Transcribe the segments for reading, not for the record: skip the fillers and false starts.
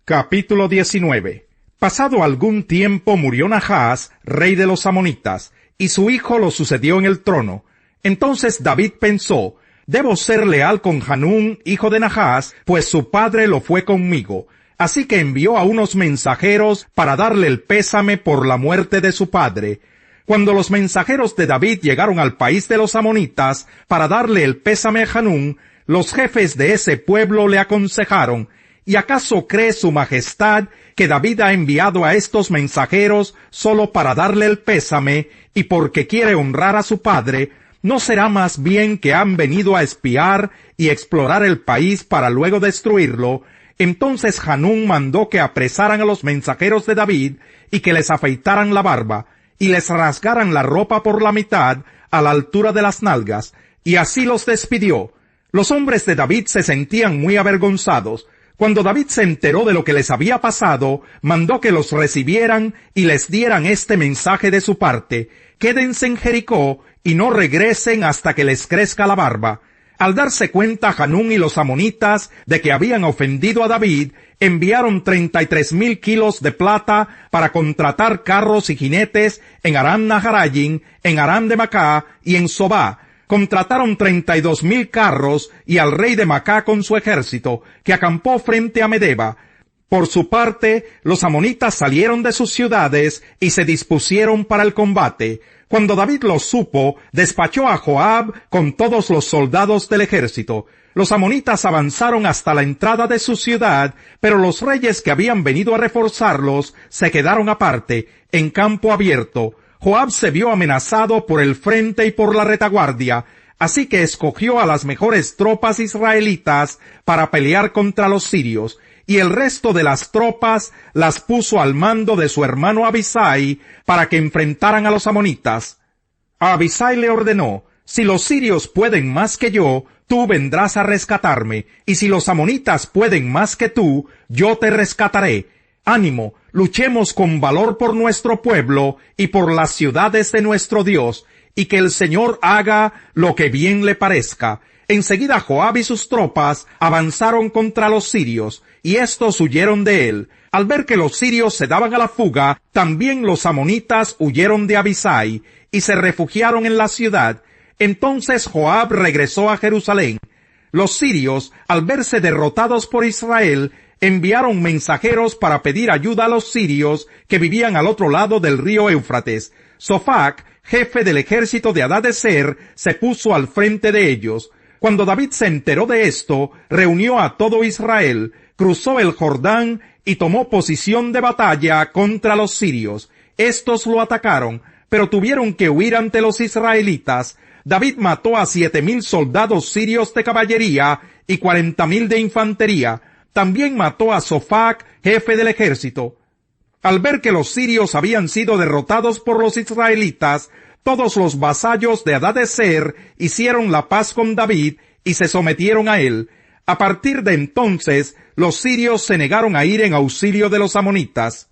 Capítulo 19. Pasado algún tiempo murió Nahash, rey de los amonitas, y su hijo lo sucedió en el trono. Entonces David pensó: debo ser leal con Hanún, hijo de Nahash, pues su padre lo fue conmigo. Así que envió a unos mensajeros para darle el pésame por la muerte de su padre. Cuando los mensajeros de David llegaron al país de los amonitas para darle el pésame a Hanún, los jefes de ese pueblo le aconsejaron: ¿y acaso cree su majestad que David ha enviado a estos mensajeros solo para darle el pésame y porque quiere honrar a su padre? ¿No será más bien que han venido a espiar y explorar el país para luego destruirlo? Entonces Hanún mandó que apresaran a los mensajeros de David y que les afeitaran la barba y les rasgaran la ropa por la mitad a la altura de las nalgas, y así los despidió. Los hombres de David se sentían muy avergonzados. Cuando David se enteró de lo que les había pasado, mandó que los recibieran y les dieran este mensaje de su parte: quédense en Jericó y no regresen hasta que les crezca la barba. Al darse cuenta Hanún y los amonitas de que habían ofendido a David, enviaron 33,000 kilos de plata para contratar carros y jinetes en Aram Naharayim, en Aram de Macá y en Sobá. Contrataron 32,000 carros y al rey de Macá con su ejército, que acampó frente a Medeba. Por su parte, los amonitas salieron de sus ciudades y se dispusieron para el combate. Cuando David lo supo, despachó a Joab con todos los soldados del ejército. Los amonitas avanzaron hasta la entrada de su ciudad, pero los reyes que habían venido a reforzarlos se quedaron aparte, en campo abierto. Joab se vio amenazado por el frente y por la retaguardia, así que escogió a las mejores tropas israelitas para pelear contra los sirios, y el resto de las tropas las puso al mando de su hermano Abisai para que enfrentaran a los amonitas. A Abisai le ordenó: si los sirios pueden más que yo, tú vendrás a rescatarme, y si los amonitas pueden más que tú, yo te rescataré. Ánimo, luchemos con valor por nuestro pueblo y por las ciudades de nuestro Dios, y que el Señor haga lo que bien le parezca. Enseguida Joab y sus tropas avanzaron contra los sirios, y éstos huyeron de él. Al ver que los sirios se daban a la fuga, también los amonitas huyeron de Abisai, y se refugiaron en la ciudad. Entonces Joab regresó a Jerusalén. Los sirios, al verse derrotados por Israel, enviaron mensajeros para pedir ayuda a los sirios que vivían al otro lado del río Éufrates. Sofac, jefe del ejército de Hadadezer, se puso al frente de ellos. Cuando David se enteró de esto, reunió a todo Israel, cruzó el Jordán y tomó posición de batalla contra los sirios. Estos lo atacaron, pero tuvieron que huir ante los israelitas. David mató a 7,000 soldados sirios de caballería y 40,000 de infantería. También mató a Sofac, jefe del ejército. Al ver que los sirios habían sido derrotados por los israelitas, todos los vasallos de Hadadezer hicieron la paz con David y se sometieron a él. A partir de entonces, los sirios se negaron a ir en auxilio de los amonitas.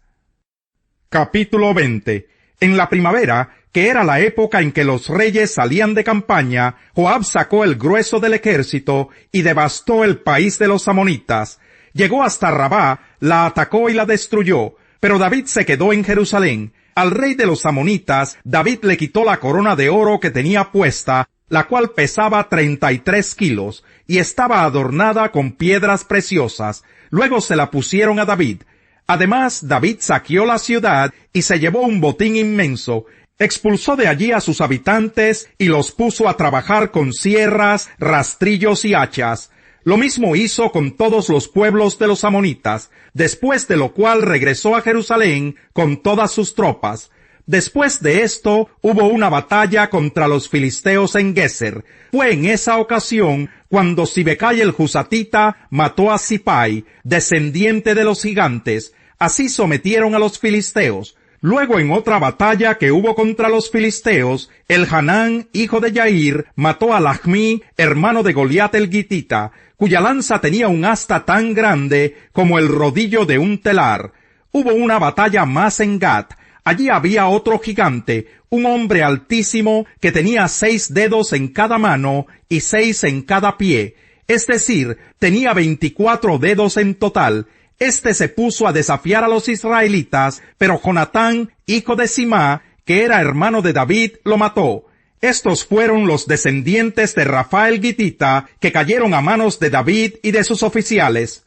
Capítulo 20. En la primavera, que era la época en que los reyes salían de campaña, Joab sacó el grueso del ejército y devastó el país de los amonitas. Llegó hasta Rabá, la atacó y la destruyó, pero David se quedó en Jerusalén. Al rey de los amonitas, David le quitó la corona de oro que tenía puesta, la cual pesaba 33 kilos, y estaba adornada con piedras preciosas. Luego se la pusieron a David. Además, David saqueó la ciudad y se llevó un botín inmenso. Expulsó de allí a sus habitantes y los puso a trabajar con sierras, rastrillos y hachas. Lo mismo hizo con todos los pueblos de los amonitas, después de lo cual regresó a Jerusalén con todas sus tropas. Después de esto, hubo una batalla contra los filisteos en Geser. Fue en esa ocasión cuando Sibecai el Husatita mató a Sipai, descendiente de los gigantes. Así sometieron a los filisteos. Luego, en otra batalla que hubo contra los filisteos, Elhanán, hijo de Yair, mató a Lahmi, hermano de Goliat el Gitita, cuya lanza tenía un asta tan grande como el rodillo de un telar. Hubo una batalla más en Gat. Allí había otro gigante, un hombre altísimo que tenía 6 dedos en cada mano y 6 en cada pie. Es decir, tenía 24 dedos en total. Este se puso a desafiar a los israelitas, pero Jonatán, hijo de Simá, que era hermano de David, lo mató. Estos fueron los descendientes de Rafael Gitita, que cayeron a manos de David y de sus oficiales.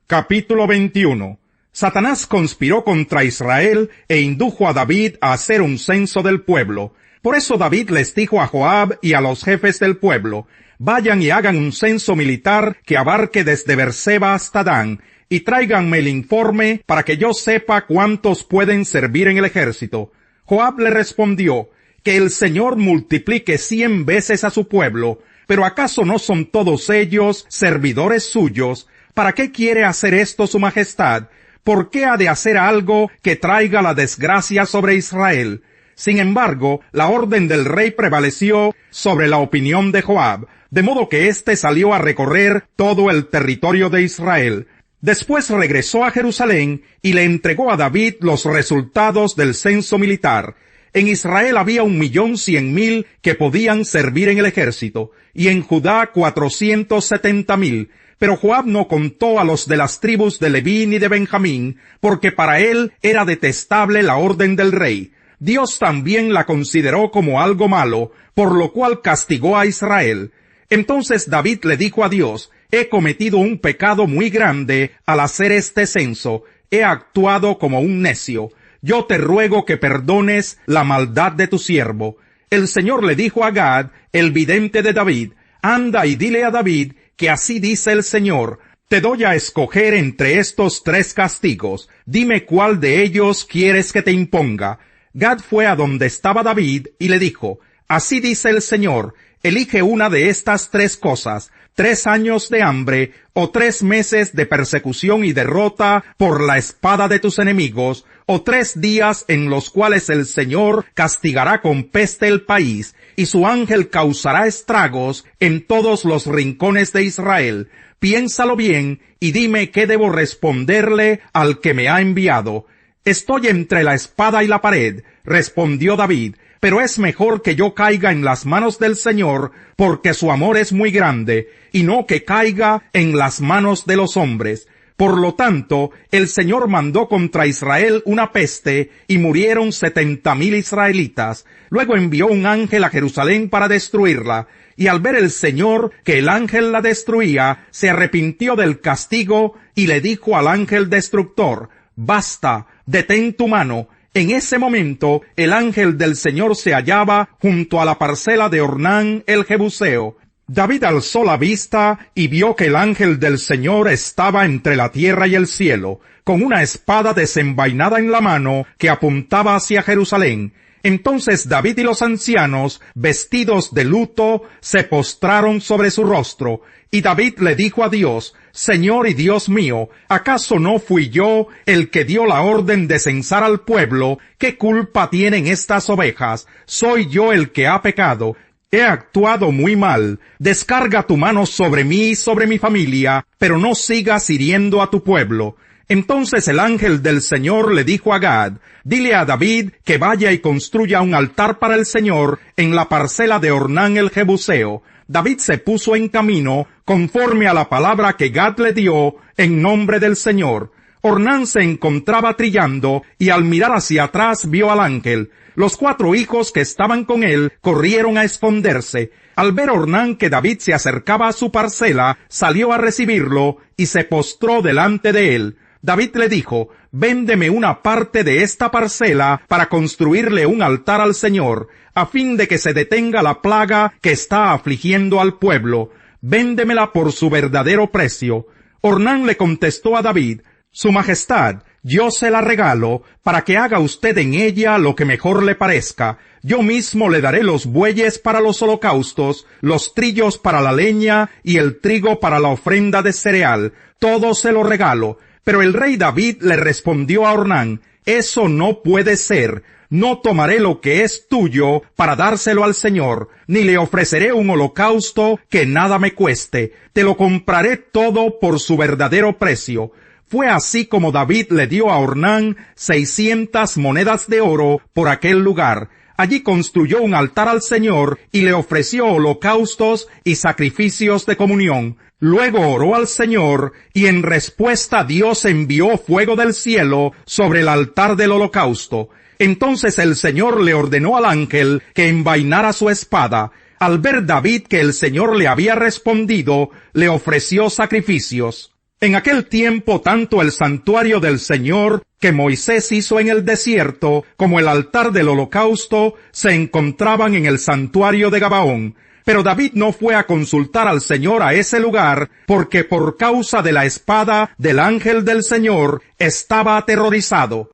Capítulo 21. Satanás conspiró contra Israel e indujo a David a hacer un censo del pueblo. Por eso David les dijo a Joab y a los jefes del pueblo: vayan y hagan un censo militar que abarque desde Berseba hasta Dan, y tráiganme el informe para que yo sepa cuántos pueden servir en el ejército. Joab le respondió: que el Señor multiplique 100 veces a su pueblo, pero ¿acaso no son todos ellos servidores suyos? ¿Para qué quiere hacer esto su majestad? ¿Por qué ha de hacer algo que traiga la desgracia sobre Israel? Sin embargo, la orden del rey prevaleció sobre la opinión de Joab, de modo que éste salió a recorrer todo el territorio de Israel. Después regresó a Jerusalén y le entregó a David los resultados del censo militar. En Israel había 1.100.000 que podían servir en el ejército, y en Judá 470.000. Pero Joab no contó a los de las tribus de Leví ni de Benjamín, porque para él era detestable la orden del rey. Dios también la consideró como algo malo, por lo cual castigó a Israel. Entonces David le dijo a Dios: he cometido un pecado muy grande al hacer este censo, he actuado como un necio. Yo te ruego que perdones la maldad de tu siervo. El Señor le dijo a Gad, el vidente de David: anda y dile a David que así dice el Señor: te doy a escoger entre estos 3 castigos, dime cuál de ellos quieres que te imponga. Gad fue a donde estaba David y le dijo: así dice el Señor, elige una de estas 3 cosas, 3 años de hambre, o 3 meses de persecución y derrota por la espada de tus enemigos, o 3 días en los cuales el Señor castigará con peste el país, y su ángel causará estragos en todos los rincones de Israel. Piénsalo bien, y dime qué debo responderle al que me ha enviado. Estoy entre la espada y la pared, respondió David, pero es mejor que yo caiga en las manos del Señor, porque su amor es muy grande, y no que caiga en las manos de los hombres. Por lo tanto, el Señor mandó contra Israel una peste, y murieron 70.000 israelitas. Luego envió un ángel a Jerusalén para destruirla, y al ver el Señor que el ángel la destruía, se arrepintió del castigo, y le dijo al ángel destructor: basta, detén tu mano. En ese momento, el ángel del Señor se hallaba junto a la parcela de Ornán el Jebuseo. David alzó la vista y vio que el ángel del Señor estaba entre la tierra y el cielo, con una espada desenvainada en la mano que apuntaba hacia Jerusalén. Entonces David y los ancianos, vestidos de luto, se postraron sobre su rostro, y David le dijo a Dios: Señor y Dios mío, ¿acaso no fui yo el que dio la orden de censar al pueblo? ¿Qué culpa tienen estas ovejas? ¿Soy yo el que ha pecado? He actuado muy mal. Descarga tu mano sobre mí y sobre mi familia, pero no sigas hiriendo a tu pueblo. Entonces el ángel del Señor le dijo a Gad: dile a David que vaya y construya un altar para el Señor en la parcela de Ornán el Jebuseo. David se puso en camino conforme a la palabra que Gad le dio en nombre del Señor. Ornán se encontraba trillando y al mirar hacia atrás vio al ángel. Los 4 hijos que estaban con él corrieron a esconderse. Al ver Ornán que David se acercaba a su parcela, salió a recibirlo y se postró delante de él. David le dijo: véndeme una parte de esta parcela para construirle un altar al Señor, a fin de que se detenga la plaga que está afligiendo al pueblo. Véndemela por su verdadero precio. Ornán le contestó a David: Su Majestad, yo se la regalo para que haga usted en ella lo que mejor le parezca. Yo mismo le daré los bueyes para los holocaustos, los trillos para la leña y el trigo para la ofrenda de cereal. Todo se lo regalo. Pero el rey David le respondió a Ornán: eso no puede ser. No tomaré lo que es tuyo para dárselo al Señor, ni le ofreceré un holocausto que nada me cueste. Te lo compraré todo por su verdadero precio. Fue así como David le dio a Ornán 600 monedas de oro por aquel lugar. Allí construyó un altar al Señor y le ofreció holocaustos y sacrificios de comunión. Luego oró al Señor y en respuesta Dios envió fuego del cielo sobre el altar del holocausto. Entonces el Señor le ordenó al ángel que envainara su espada. Al ver David que el Señor le había respondido, le ofreció sacrificios. En aquel tiempo tanto el santuario del Señor que Moisés hizo en el desierto como el altar del holocausto se encontraban en el santuario de Gabaón. Pero David no fue a consultar al Señor a ese lugar porque por causa de la espada del ángel del Señor estaba aterrorizado.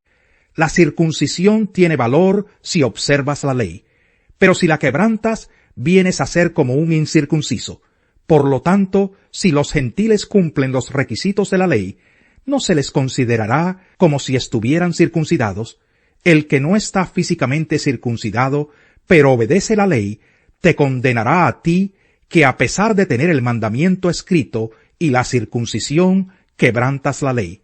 La circuncisión tiene valor si observas la ley, pero si la quebrantas, vienes a ser como un incircunciso. Por lo tanto, si los gentiles cumplen los requisitos de la ley, no se les considerará como si estuvieran circuncidados. El que no está físicamente circuncidado, pero obedece la ley, te condenará a ti, que a pesar de tener el mandamiento escrito y la circuncisión, quebrantas la ley.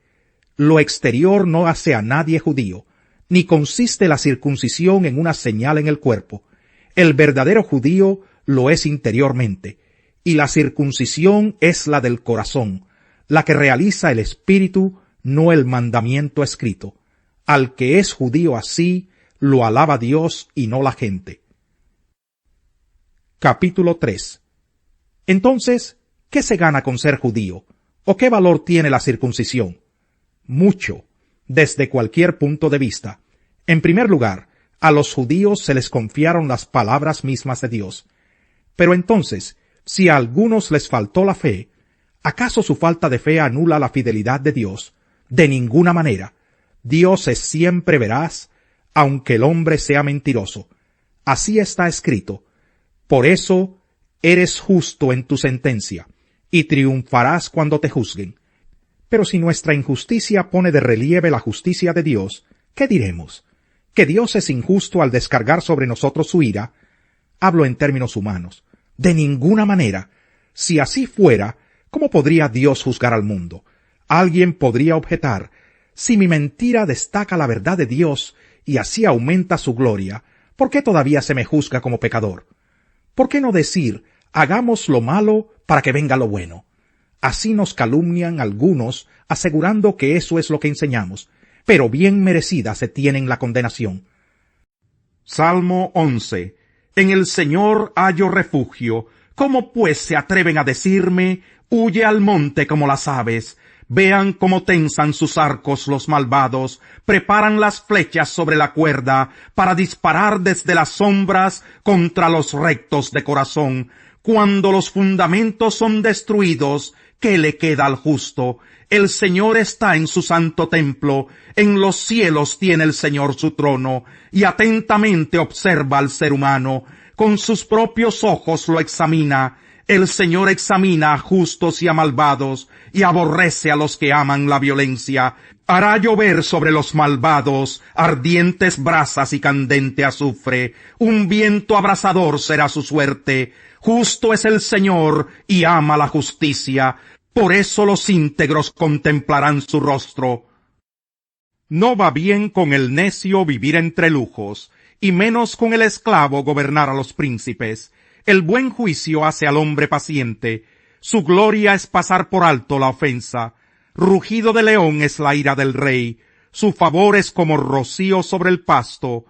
Lo exterior no hace a nadie judío, ni consiste la circuncisión en una señal en el cuerpo. El verdadero judío lo es interiormente, y la circuncisión es la del corazón, la que realiza el espíritu, no el mandamiento escrito. Al que es judío así, lo alaba Dios y no la gente. Capítulo 3. Entonces, ¿qué se gana con ser judío? ¿O qué valor tiene la circuncisión? Mucho, desde cualquier punto de vista. En primer lugar, a los judíos se les confiaron las palabras mismas de Dios. Pero entonces, si a algunos les faltó la fe, ¿acaso su falta de fe anula la fidelidad de Dios? De ninguna manera. Dios es siempre veraz, aunque el hombre sea mentiroso. Así está escrito. Por eso eres justo en tu sentencia, y triunfarás cuando te juzguen. Pero si nuestra injusticia pone de relieve la justicia de Dios, ¿qué diremos? ¿Que Dios es injusto al descargar sobre nosotros su ira? Hablo en términos humanos. De ninguna manera. Si así fuera, ¿cómo podría Dios juzgar al mundo? Alguien podría objetar, si mi mentira destaca la verdad de Dios y así aumenta su gloria, ¿por qué todavía se me juzga como pecador? ¿Por qué no decir, hagamos lo malo para que venga lo bueno? Así nos calumnian algunos, asegurando que eso es lo que enseñamos, pero bien merecida se tienen la condenación. Salmo 11. En el Señor hallo refugio. ¿Cómo pues se atreven a decirme, huye al monte como las aves? Vean cómo tensan sus arcos los malvados, preparan las flechas sobre la cuerda para disparar desde las sombras contra los rectos de corazón. Cuando los fundamentos son destruidos, ¿qué le queda al justo? El Señor está en su santo templo, en los cielos tiene el Señor su trono, y atentamente observa al ser humano, con sus propios ojos lo examina. El Señor examina a justos y a malvados, y aborrece a los que aman la violencia. Hará llover sobre los malvados ardientes brasas y candente azufre. Un viento abrasador será su suerte. Justo es el Señor y ama la justicia. Por eso los íntegros contemplarán su rostro. No va bien con el necio vivir entre lujos, y menos con el esclavo gobernar a los príncipes. El buen juicio hace al hombre paciente. Su gloria es pasar por alto la ofensa. Rugido de león es la ira del rey. Su favor es como rocío sobre el pasto.